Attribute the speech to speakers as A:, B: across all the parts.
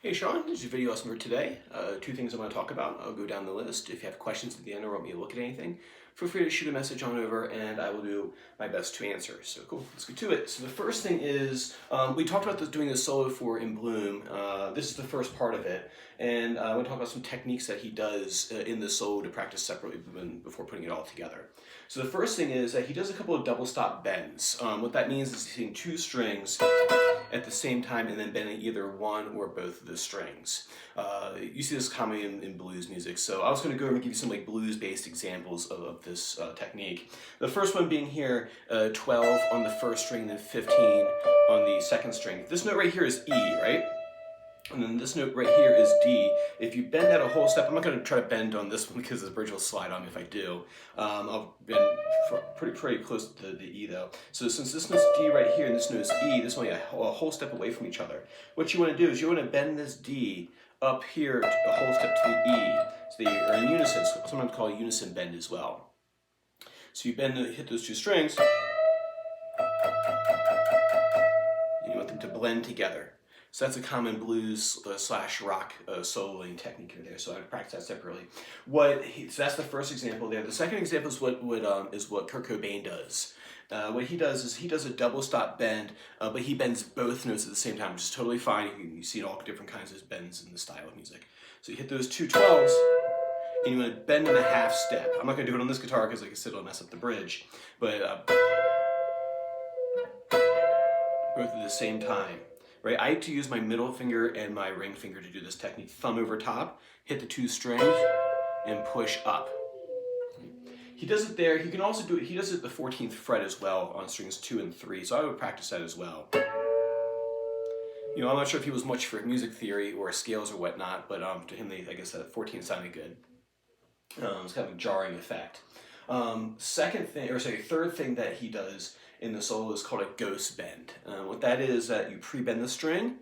A: Hey Sean, this is your video lesson for today. Two things I want to talk about. I'll go down the list. If you have questions at the end or want me to look at anything, feel free to shoot a message on over and I will do my best to answer. So cool, let's get to it. So the first thing is, we talked about doing this solo for In Bloom. This is the first part of it. And I want to talk about some techniques that he does in the solo to practice separately before putting it all together. So the first thing is that he does a couple of double stop bends. What that means is he's hitting two strings at the same time and then bending either one or both of the strings. You see this commonly in blues music, so I was going to go over and give you some blues-based examples of this technique. The first one being here, 12 on the first string, then 15 on the second string. This note right here is E, right? And then this note right here is D. If you bend that a whole step, I'm not going to try to bend on this one because the bridge will slide on me if I do. I'll bend pretty close to the E though. So since this note's D right here and this note is E, this is only a whole step away from each other. What you want to do is you want to bend this D up here a whole step to the E. So they are in unison, sometimes called a unison bend as well. So you hit those two strings, and you want them to blend together. So that's a common blues slash rock soloing technique there. So I practice that separately. So that's the first example there. The second example is what Kurt Cobain does. What he does is he does a double stop bend, but he bends both notes at the same time, which is totally fine. You see all different kinds of bends in the style of music. So you hit those two 12s, and you want to bend them a half step. I'm not going to do it on this guitar because like I said, it'll mess up the bridge. But both at the same time. Right, I like to use my middle finger and my ring finger to do this technique. Thumb over top, hit the two strings, and push up. He does it there. He can also do it. He does it at the 14th fret as well on strings 2 and 3. So I would practice that as well. You know, I'm not sure if he was much for music theory or scales or whatnot, but to him, I guess that 14 sounded good. It's kind of a jarring effect. Third thing that he does in the solo is called a ghost bend. What that is that you pre-bend the string.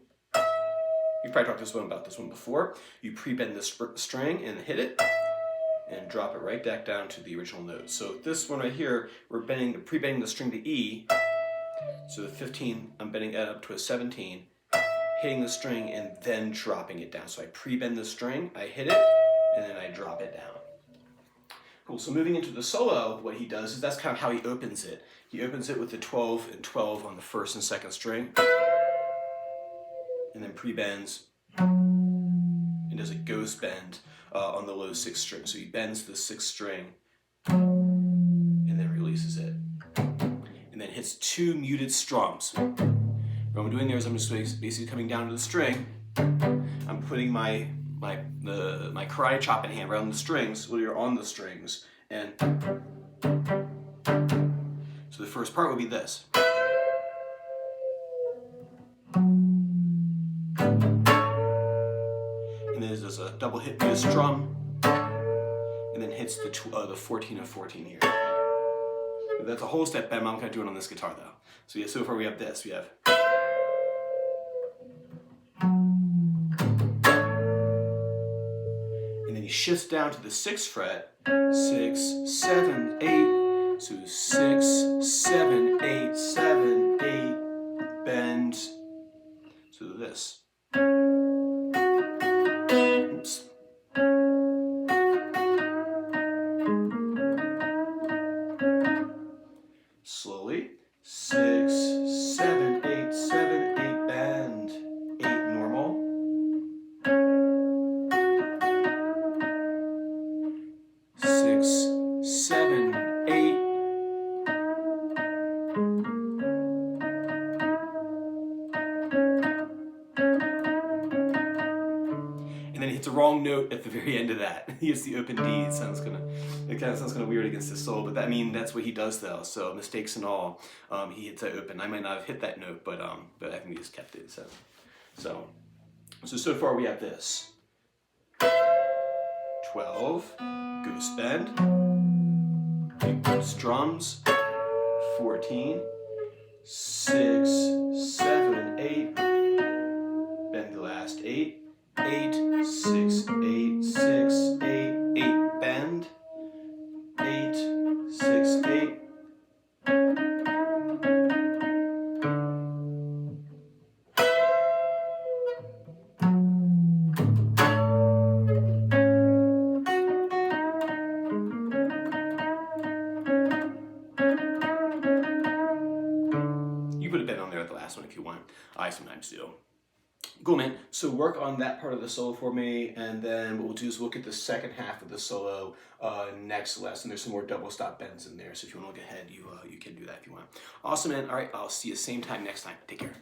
A: You've probably talked about this one before. You pre-bend the string and hit it and drop it right back down to the original note. So this one right here, we're pre-bending the string to E. So the 15, I'm bending that up to a 17, hitting the string and then dropping it down. So I pre-bend the string, I hit it, and then I drop it down. Cool, so moving into the solo, what he does is that's kind of how he opens it. He opens it with the 12 and 12 on the first and second string, and then pre-bends, and does a ghost bend on the low 6th string. So he bends the 6th string, and then releases it, and then hits two muted strums. What I'm doing there is I'm just basically coming down to the string, I'm putting my karate chopping hand right on the strings, when you're on the strings, and so the first part would be this. And then there's a double hit bass drum, and then hits the 14 of 14 here. That's a whole step bend. I'm not going to do it on this guitar though. So yeah, so far we have this. We have. He shifts down to the 6th fret, 6, 7, 8, so 6, 7, 8, 7, 8, bend, so this. Oops. Slowly, 6, 7, 8, 7, 8, bend, 8 normal. 6, 7, 8. And then he hits a wrong note at the very end of that. He hits the open D. It kind of sounds kind of weird against his soul, but that's what he does though. So mistakes and all, he hits that open. I might not have hit that note, but I think he just kept it. So far we have this. 12, ghost bend, strums, 14, 6, 7, 8, bend the last 8, 8, 6, 8, 6, 8, 8, bend, 8, 6, 8. fast one if you want. I sometimes do. Cool, man. So work on that part of the solo for me, and then what we'll do is we'll get the second half of the solo next lesson. There's some more double stop bends in there, so if you want to look ahead, you can do that if you want. Awesome, man. All right, I'll see you same time next time. Take care.